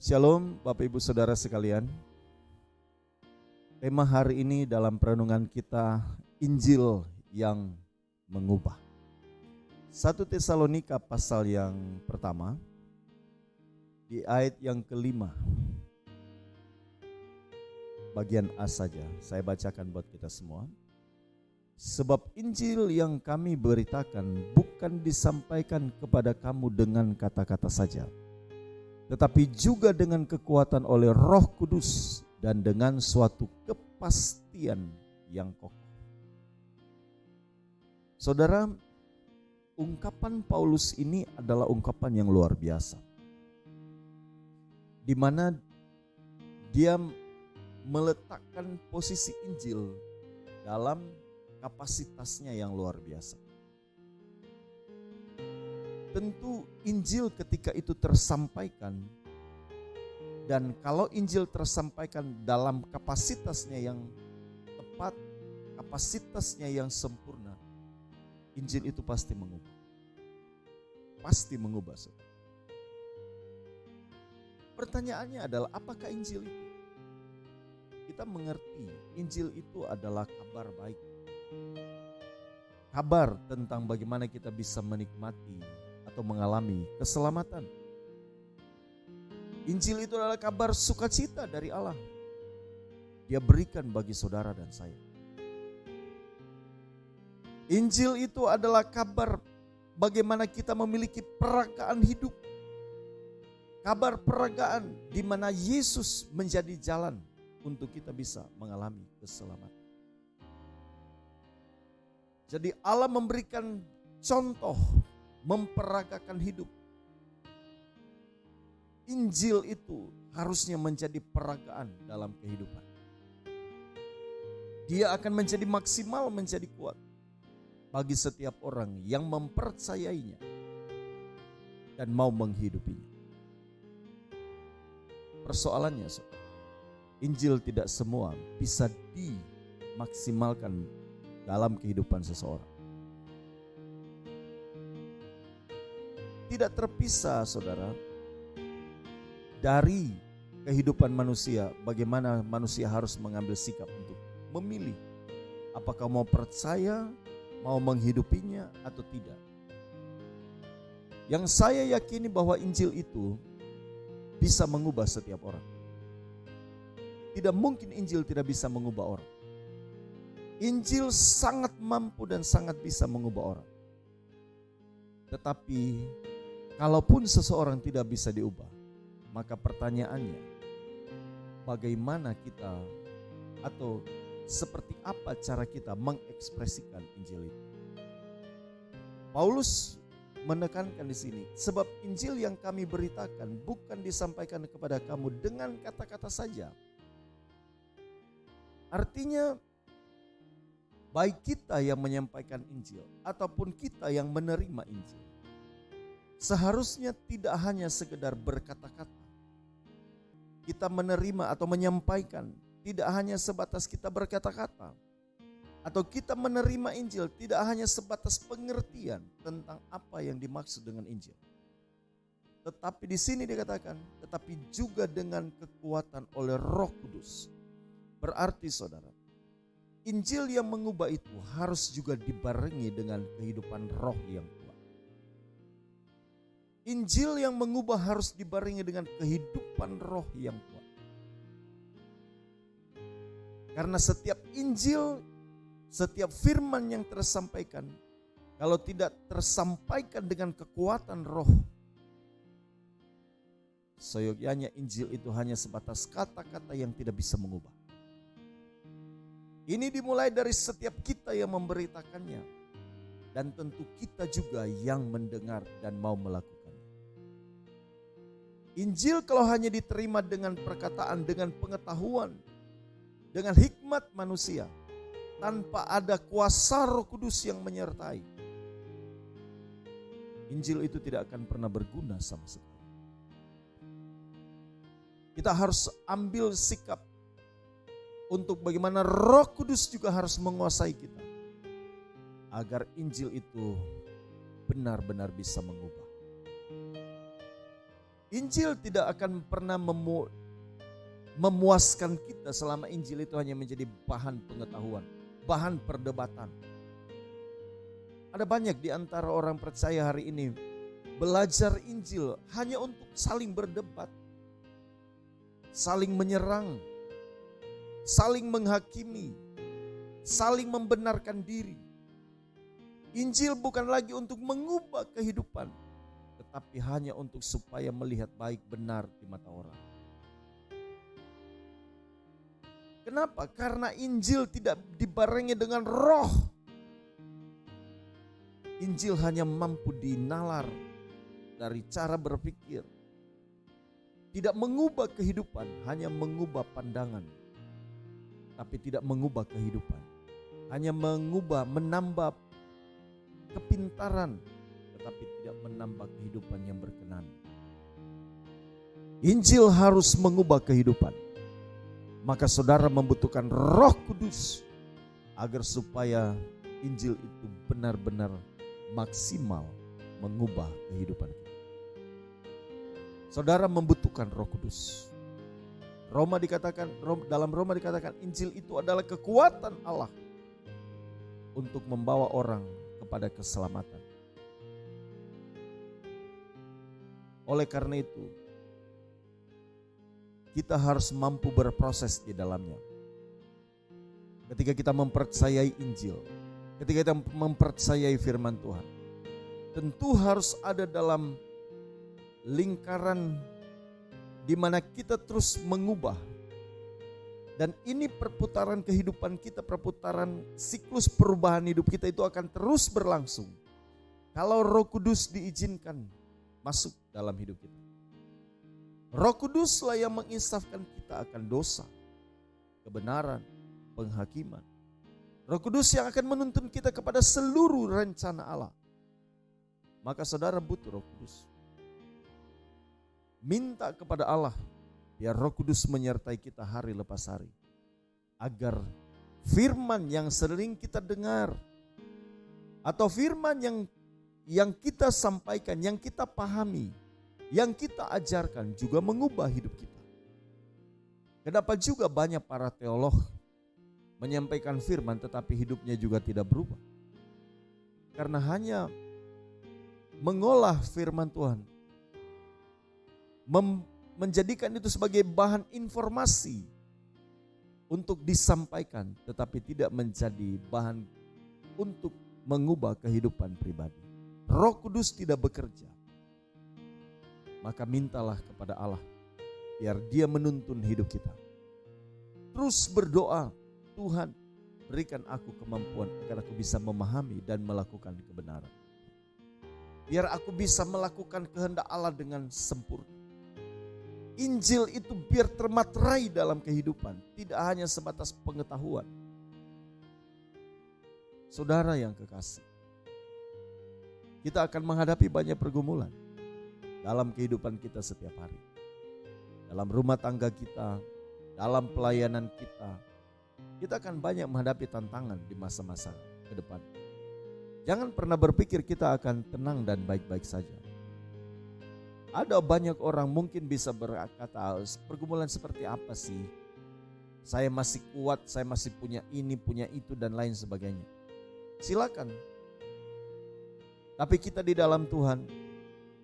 Shalom Bapak Ibu Saudara sekalian. Tema hari ini dalam perenungan kita, Injil yang mengubah. 1 Tesalonika pasal yang pertama, di ayat yang kelima. Bagian A saja, saya bacakan buat kita semua. Sebab Injil yang kami beritakan bukan disampaikan kepada kamu dengan kata-kata saja, tetapi juga dengan kekuatan oleh Roh Kudus dan dengan suatu kepastian yang kokoh. Saudara, ungkapan Paulus ini adalah ungkapan yang luar biasa, di mana dia meletakkan posisi Injil dalam kapasitasnya yang luar biasa. Tentu Injil ketika itu tersampaikan, dan kalau Injil tersampaikan dalam kapasitasnya yang tepat, kapasitasnya yang sempurna, Injil itu pasti mengubah. Pasti mengubah. Pertanyaannya adalah, apakah Injil itu? Kita mengerti Injil itu adalah kabar baik. Kabar tentang bagaimana kita bisa menikmati atau mengalami keselamatan. Injil itu adalah kabar sukacita dari Allah. Dia berikan bagi saudara dan saya. Injil itu adalah kabar bagaimana kita memiliki peragaan hidup. Kabar peragaan di mana Yesus menjadi jalan untuk kita bisa mengalami keselamatan. Jadi Allah memberikan contoh memperagakan hidup. Injil itu harusnya menjadi peragaan dalam kehidupan. Dia akan menjadi maksimal, menjadi kuat bagi setiap orang yang mempercayainya dan mau menghidupinya. Persoalannya, Injil tidak semua bisa dimaksimalkan dalam kehidupan seseorang. Tidak terpisah, saudara, dari kehidupan manusia, bagaimana manusia harus mengambil sikap untuk memilih apakah mau percaya, mau menghidupinya atau tidak. Yang saya yakini bahwa Injil itu bisa mengubah setiap orang. Tidak mungkin Injil tidak bisa mengubah orang. Injil sangat mampu dan sangat bisa mengubah orang. Tetapi kalaupun seseorang tidak bisa diubah, maka pertanyaannya, bagaimana kita atau seperti apa cara kita mengekspresikan Injil itu? Paulus menekankan di sini, sebab Injil yang kami beritakan bukan disampaikan kepada kamu dengan kata-kata saja. Artinya, baik kita yang menyampaikan Injil ataupun kita yang menerima Injil, seharusnya tidak hanya sekedar berkata-kata. Kita menerima atau menyampaikan tidak hanya sebatas kita berkata-kata, atau kita menerima Injil tidak hanya sebatas pengertian tentang apa yang dimaksud dengan Injil. Tetapi di sini dikatakan, tetapi juga dengan kekuatan oleh Roh Kudus. Berarti saudara, Injil yang mengubah itu harus juga dibarengi dengan kehidupan roh yang kuat. Injil yang mengubah harus dibarengi dengan kehidupan roh yang kuat. Karena setiap Injil, setiap firman yang tersampaikan, kalau tidak tersampaikan dengan kekuatan roh, seyogyanya Injil itu hanya sebatas kata-kata yang tidak bisa mengubah. Ini dimulai dari setiap kita yang memberitakannya, dan tentu kita juga yang mendengar dan mau melakukannya. Injil kalau hanya diterima dengan perkataan, dengan pengetahuan, dengan hikmat manusia, tanpa ada kuasa Roh Kudus yang menyertai, Injil itu tidak akan pernah berguna sama sekali. Kita harus ambil sikap untuk bagaimana Roh Kudus juga harus menguasai kita, agar Injil itu benar-benar bisa mengubah. Injil tidak akan pernah memuaskan kita selama Injil itu hanya menjadi bahan pengetahuan, bahan perdebatan. Ada banyak di antara orang percaya hari ini belajar Injil hanya untuk saling berdebat, saling menyerang, saling menghakimi, saling membenarkan diri. Injil bukan lagi untuk mengubah kehidupan, tetapi hanya untuk supaya melihat baik benar di mata orang. Kenapa? Karena Injil tidak dibarengi dengan roh. Injil hanya mampu dinalar dari cara berpikir. Tidak mengubah kehidupan, hanya mengubah pandangan. Tapi tidak mengubah kehidupan. Hanya menambah kepintaran, tetapi tidak menambah kehidupan yang berkenan. Injil harus mengubah kehidupan. Maka saudara membutuhkan Roh Kudus agar supaya Injil itu benar-benar maksimal mengubah kehidupan kita. Saudara membutuhkan Roh Kudus. Dalam Roma dikatakan Injil itu adalah kekuatan Allah untuk membawa orang kepada keselamatan. Oleh karena itu, kita harus mampu berproses di dalamnya. Ketika kita mempercayai Injil, ketika kita mempercayai firman Tuhan, tentu harus ada dalam lingkaran di mana kita terus mengubah. Dan ini perputaran kehidupan kita, perputaran siklus perubahan hidup kita itu akan terus berlangsung. Kalau Roh Kudus diizinkan masuk dalam hidup kita. Roh Kuduslah yang menginsafkan kita akan dosa, kebenaran, penghakiman. Roh Kudus yang akan menuntun kita kepada seluruh rencana Allah. Maka saudara butuh Roh Kudus. Minta kepada Allah biar Roh Kudus menyertai kita hari lepas hari. Agar firman yang sering kita dengar atau firman yang kita sampaikan, yang kita pahami, yang kita ajarkan juga mengubah hidup kita. Kenapa juga banyak para teolog menyampaikan firman tetapi hidupnya juga tidak berubah? Karena hanya mengolah firman Tuhan, menjadikan itu sebagai bahan informasi untuk disampaikan, tetapi tidak menjadi bahan untuk mengubah kehidupan pribadi. Roh Kudus tidak bekerja. Maka mintalah kepada Allah biar Dia menuntun hidup kita. Terus berdoa, Tuhan berikan aku kemampuan agar aku bisa memahami dan melakukan kebenaran. Biar aku bisa melakukan kehendak Allah dengan sempurna. Injil itu biar termaterai dalam kehidupan, tidak hanya sebatas pengetahuan. Saudara yang kekasih, kita akan menghadapi banyak pergumulan dalam kehidupan kita setiap hari. Dalam rumah tangga kita, dalam pelayanan kita akan banyak menghadapi tantangan di masa-masa ke depan. Jangan pernah berpikir kita akan tenang dan baik-baik saja. Ada banyak orang mungkin bisa berkata, pergumulan seperti apa sih? Saya masih kuat, saya masih punya ini, punya itu dan lain sebagainya. Silakan. Tapi kita di dalam Tuhan,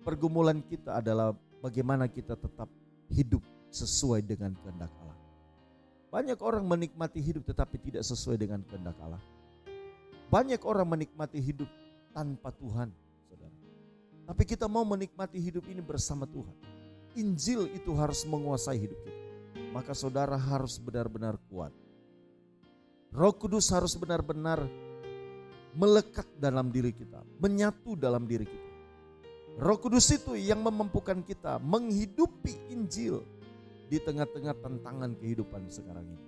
pergumulan kita adalah bagaimana kita tetap hidup sesuai dengan kehendak Allah. Banyak orang menikmati hidup tetapi tidak sesuai dengan kehendak Allah. Banyak orang menikmati hidup tanpa Tuhan. Tapi kita mau menikmati hidup ini bersama Tuhan. Injil itu harus menguasai hidup kita. Maka saudara harus benar-benar kuat. Roh Kudus harus benar-benar melekat dalam diri kita, menyatu dalam diri kita. Roh Kudus itu yang memampukan kita menghidupi Injil di tengah-tengah tantangan kehidupan sekarang ini.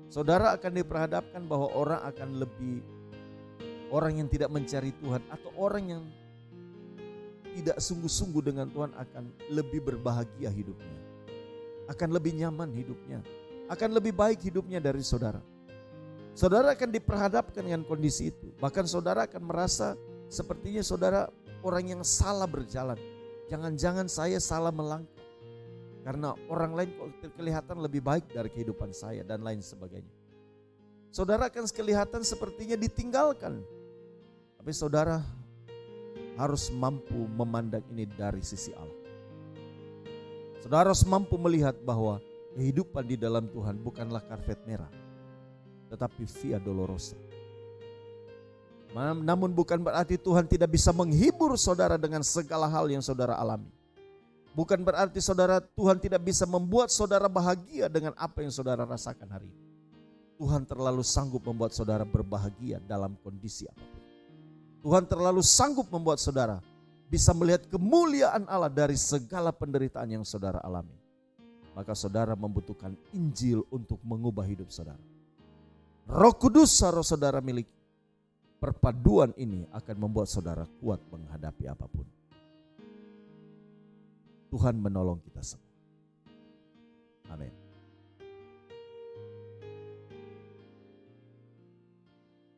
Saudara akan diperhadapkan bahwa orang yang tidak mencari Tuhan atau orang yang tidak sungguh-sungguh dengan Tuhan akan lebih berbahagia hidupnya. Akan lebih nyaman hidupnya. Akan lebih baik hidupnya dari saudara. Saudara akan diperhadapkan dengan kondisi itu. Bahkan saudara akan merasa sepertinya saudara orang yang salah berjalan. Jangan-jangan saya salah melangkah karena orang lain kok kelihatan lebih baik dari kehidupan saya dan lain sebagainya. Saudara akan kelihatan sepertinya ditinggalkan. Tapi saudara harus mampu memandang ini dari sisi Allah. Saudara harus mampu melihat bahwa kehidupan di dalam Tuhan bukanlah karpet merah, tetapi via dolorosa. Namun bukan berarti Tuhan tidak bisa menghibur saudara dengan segala hal yang saudara alami. Bukan berarti Tuhan tidak bisa membuat saudara bahagia dengan apa yang saudara rasakan hari ini. Tuhan terlalu sanggup membuat saudara berbahagia dalam kondisi apapun. Tuhan terlalu sanggup membuat saudara bisa melihat kemuliaan Allah dari segala penderitaan yang saudara alami. Maka saudara membutuhkan Injil untuk mengubah hidup saudara. Roh Kudus saudara miliki. Perpaduan ini akan membuat saudara kuat menghadapi apapun. Tuhan menolong kita semua.